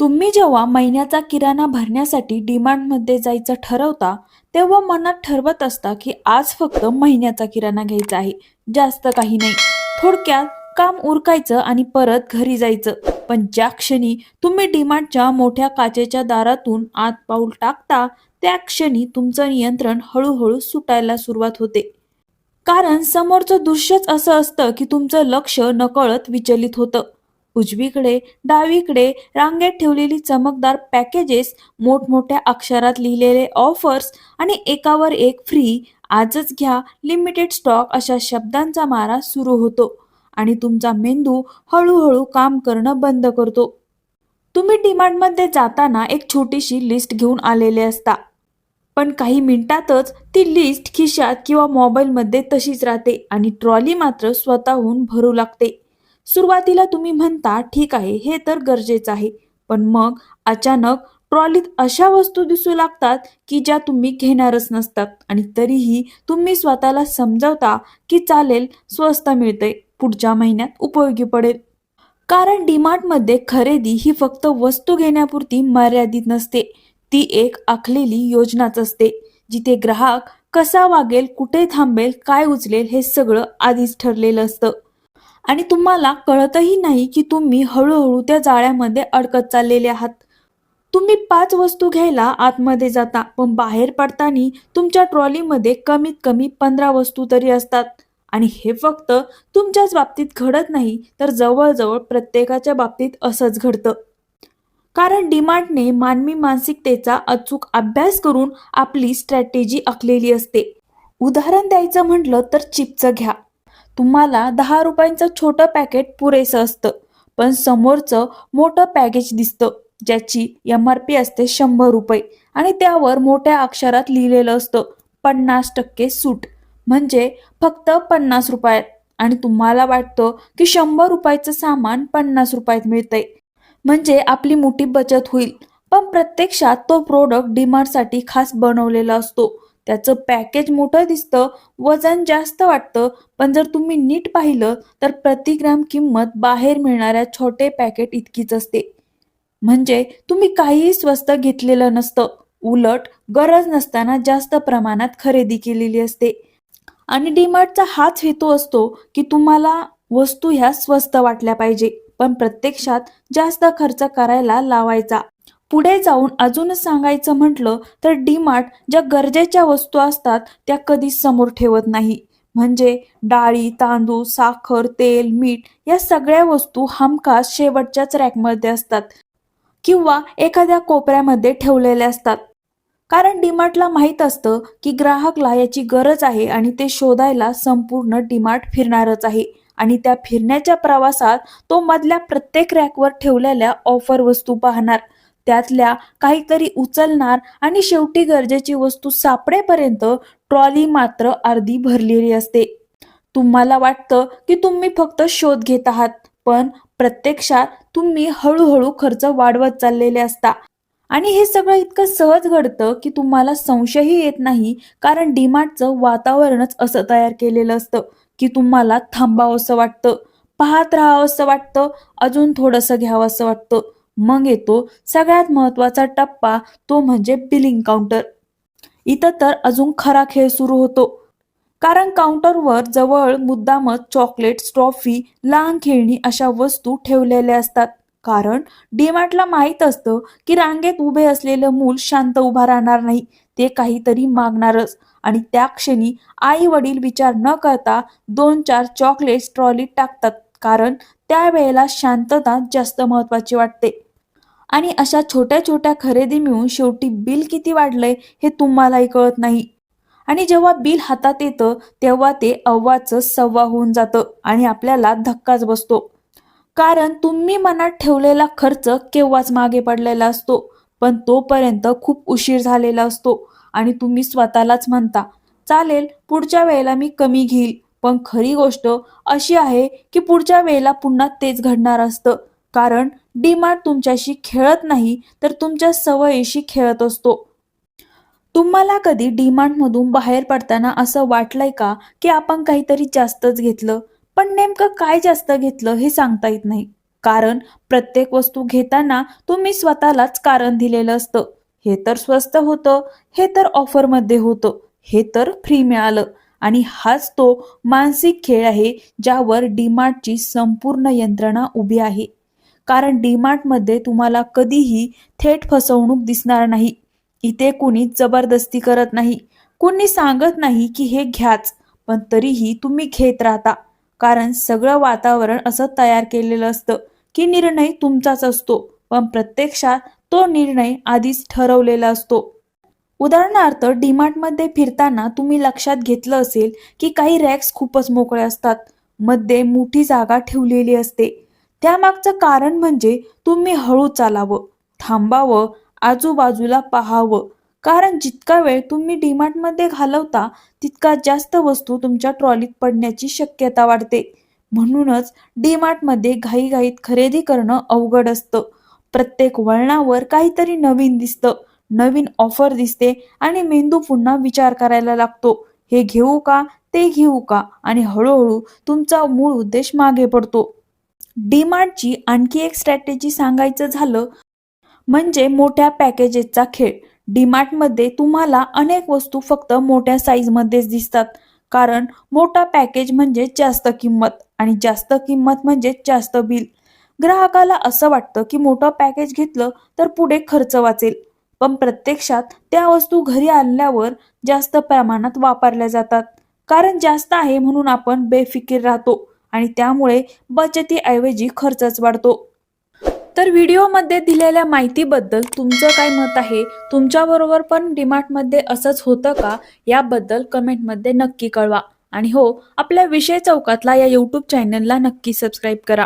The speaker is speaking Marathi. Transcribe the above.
तुम्ही जेव्हा महिन्याचा किराणा भरण्यासाठी डीमार्टमध्ये जायचं ठरवता, तेव्हा मनात ठरवत असता की आज फक्त महिन्याचा किराणा घ्यायचा आहे, जास्त काही नाही. थोडक्यात काम उरकायचं आणि परत घरी जायचं. पण ज्या क्षणी तुम्ही डीमार्टच्या मोठ्या काचेच्या दारातून आत पाऊल टाकता, त्या क्षणी तुमचं नियंत्रण हळूहळू सुटायला सुरुवात होते. कारण समोरचं दृश्यच असं असतं की तुमचं लक्ष नकळत विचलित होतं. उजवीकडे, डावीकडे रांगेत ठेवलेली चमकदार पॅकेजेस, मोठमोठ्या अक्षरात लिहिलेले ऑफर्स आणि एकावर एक फ्री, आजच घ्या, लिमिटेड स्टॉक अशा शब्दांचा मारा सुरू होतो आणि तुमचा मेंदू हळूहळू काम करणं बंद करतो. तुम्ही डीमार्टमध्ये जाताना एक छोटीशी लिस्ट घेऊन आलेले असता. पण काही मिनिटातच ती लिस्ट खिशात किंवा मोबाईलमध्ये तशीच राहते आणि ट्रॉली मात्र स्वतःहून भरू लागते. सुरुवातीला तुम्ही म्हणता, ठीक आहे, हे तर गरजेचं आहे. पण मग अचानक ट्रॉलीत अशा वस्तू दिसू लागतात की ज्या तुम्ही घेणारच नसतात आणि तरीही तुम्ही स्वतःला समजावता की चालेल, स्वस्त मिळतंय, पुढच्या महिन्यात उपयोगी पडेल. कारण डीमार्टमध्ये खरेदी ही फक्त वस्तू घेण्यापुरती मर्यादित नसते. ती एक आखलेली योजनाच असते, जिथे ग्राहक कसा वागेल, कुठे थांबेल, काय उचलेल हे सगळं आधीच ठरलेलं असतं. आणि तुम्हाला कळतही नाही की तुम्ही हळूहळू त्या जाळ्यामध्ये अडकत चाललेले आहात. तुम्ही 5 वस्तू घ्यायला आतमध्ये जाता, पण बाहेर पडताना तुमच्या ट्रॉलीमध्ये कमीत कमी 15 वस्तू तरी असतात. आणि हे फक्त तुमच्याच बाबतीत घडत नाही, तर जवळजवळ प्रत्येकाच्या बाबतीत असंच घडतं. कारण डीमार्टने मानवी मानसिकतेचा अचूक अभ्यास करून आपली स्ट्रॅटेजी आखलेली असते. उदाहरण द्यायचं म्हटलं तर चिप्सचं घ्या. तुम्हाला 10 रुपयांचं छोटं पॅकेट पुरेसं असतं, पण समोरचं मोठं पॅकेज दिसतं, ज्याची MRP असते 100 रुपये आणि त्यावर मोठ्या अक्षरात लिहिलेलं असतं 50% सूट, म्हणजे फक्त 50 रुपयात. आणि तुम्हाला वाटतं की 100 रुपयाचं सामान 50 रुपयात मिळतंय, म्हणजे आपली मोठी बचत होईल. पण प्रत्यक्षात तो प्रोडक्ट डीमार्टसाठी खास बनवलेला असतो. त्याचं पॅकेज मोठं दिसतं, वजन जास्त वाटतं, पण जर तुम्ही नीट पाहिलं तर प्रति ग्राम किंमत बाहेर मिळणाऱ्या छोटे पॅकेट इतकीच असते. म्हणजे तुम्ही काहीही स्वस्त घेतलेलं नसतं, उलट गरज नसताना जास्त प्रमाणात खरेदी केलेली असते. आणि डीमार्टचा हाच हेतू असतो की तुम्हाला वस्तू ह्या स्वस्त वाटल्या पाहिजे, पण प्रत्यक्षात जास्त खर्च करायला लावायचा. पुढे जाऊन अजूनच सांगायचं म्हटलं तर डीमार्ट ज्या गरजेच्या वस्तू असतात त्या कधीच समोर ठेवत नाही. म्हणजे डाळी, तांदूळ, साखर, तेल, मीठ या सगळ्या वस्तू हमखास शेवटच्याच रॅकमध्ये असतात किंवा एखाद्या कोपऱ्यामध्ये ठेवलेल्या असतात. कारण डीमार्टला माहीत असतं की ग्राहकला याची गरज आहे आणि ते शोधायला संपूर्ण डीमार्ट फिरणारच आहे. आणि त्या फिरण्याच्या प्रवासात तो मधल्या प्रत्येक रॅकवर ठेवलेल्या ऑफर वस्तू पाहणार, त्यातल्या काहीतरी उचलणार आणि शेवटी गरजेची वस्तू सापडेपर्यंत ट्रॉली मात्र अर्धी भरलेली असते. तुम्हाला वाटतं की तुम्ही फक्त शोध घेत आहात, पण प्रत्यक्षात तुम्ही हळूहळू खर्च वाढवत चाललेले असता. आणि हे सगळं इतकं सहज घडतं की तुम्हाला संशयही येत नाही. कारण डीमार्टचं वातावरणच असं तयार केलेलं असतं की तुम्हाला थांबावंसं वाटतं, पाहत राहावंसं वाटतं, अजून थोडंसं घ्यावंसं वाटतं. मग येतो सगळ्यात महत्त्वाचा टप्पा, तो म्हणजे बिलिंग काउंटर. इथं तर अजून खरा खेळ सुरू होतो. कारण काउंटरवर जवळ मुद्दामच चॉकलेट्स, ट्रॉफी, लहान खेळणी अशा वस्तू ठेवलेल्या असतात. कारण डीमार्टला माहीत असतं की रांगेत उभे असलेलं मूल शांत उभा राहणार नाही, ते काहीतरी मागणारच. आणि त्या क्षणी आई वडील विचार न करता 2-4 चॉकलेट्स ट्रॉलीत टाकतात, कारण त्यावेळेला शांतता जास्त महत्त्वाची वाटते. आणि अशा छोट्या छोट्या खरेदी मिळून शेवटी बिल किती वाढलंय हे तुम्हालाही कळत नाही. आणि जेव्हा बिल हातात येतं तेव्हा ते अव्वाचं सव्वा होऊन जातं आणि आपल्याला धक्काच बसतो. कारण तुम्ही मनात ठेवलेला खर्च केव्हाच मागे पडलेला असतो, पण तोपर्यंत खूप उशीर झालेला असतो. आणि तुम्ही स्वतःलाच म्हणता, चालेल, पुढच्या वेळेला मी कमी घेईल. पण खरी गोष्ट अशी आहे की पुढच्या वेळेला पुन्हा तेच घडणार असतं. कारण डीमार्ट तुमच्याशी खेळत नाही, तर तुमच्या सवयीशी खेळत असतो. तुम्हाला कधी डीमार्टमधून बाहेर पडताना असं वाटलंय का की आपण काहीतरी जास्तच घेतलं, पण नेमकं काय जास्त घेतलं हे सांगता येत नाही. कारण प्रत्येक वस्तू घेताना तुम्ही स्वतःलाच कारण दिलेलं असतं. हे तर स्वस्त होतं, हे तर ऑफरमध्ये होतं, हे तर फ्री मिळालं. आणि हाच तो मानसिक खेळ आहे ज्यावर डीमार्टची संपूर्ण यंत्रणा उभी आहे. कारण डीमार्टमध्ये तुम्हाला कधीही थेट फसवणूक दिसणार नाही. इथे कुणी जबरदस्ती करत नाही, कुणी सांगत नाही की हे घ्याच, पण तरीही तुम्ही घेत राहता. कारण सगळं वातावरण असं तयार केलेलं असतं की निर्णय तुमचाच असतो, पण प्रत्यक्षात तो निर्णय आधीच ठरवलेला असतो. उदाहरणार्थ डीमार्टमध्ये फिरताना तुम्ही लक्षात घेतलं असेल की काही रॅक्स खूपच मोकळे असतात, मध्ये मोठी जागा ठेवलेली असते. त्यामागचं कारण म्हणजे तुम्ही हळू चालावं, थांबावं, आजूबाजूला पाहावं. कारण जितका वेळ तुम्ही डीमार्टमध्ये घालवता तितका जास्त वस्तू तुमच्या ट्रॉलीत पडण्याची शक्यता वाढते. म्हणूनच डीमार्टमध्ये घाईघाईत खरेदी करणं अवघड असतं. प्रत्येक वळणावर काहीतरी नवीन दिसतं, नवीन ऑफर दिसते आणि मेंदू पुन्हा विचार करायला लागतो, हे घेऊ का, ते घेऊ का, आणि हळूहळू तुमचा मूळ उद्देश मागे पडतो. डीमार्टची आणखी एक स्ट्रॅटेजी सांगायचं झालं म्हणजे मोठ्या पॅकेजेसचा खेळ. डीमार्टमध्ये तुम्हाला अनेक वस्तू फक्त मोठ्या साईजमध्येच दिसतात. कारण मोठा पॅकेज म्हणजे जास्त किंमत आणि जास्त किंमत म्हणजे जास्त बिल. ग्राहकाला असं वाटतं की मोठं पॅकेज घेतलं तर पुढे खर्च वाचेल, पण प्रत्यक्षात त्या वस्तू घरी आणल्यावर जास्त प्रमाणात वापरल्या जातात. कारण जास्त आहे म्हणून आपण बेफिकीर राहतो आणि त्यामुळे बचतीऐवजी खर्चच वाढतो. तर व्हिडिओमध्ये दिलेल्या माहितीबद्दल तुमचं काय मत आहे? तुमच्याबरोबर पण डीमार्टमध्ये असंच होतं का? याबद्दल कमेंटमध्ये नक्की कळवा. आणि हो, आपल्या विषय चौकातला या यूट्यूब चॅनलला नक्की सबस्क्राईब करा.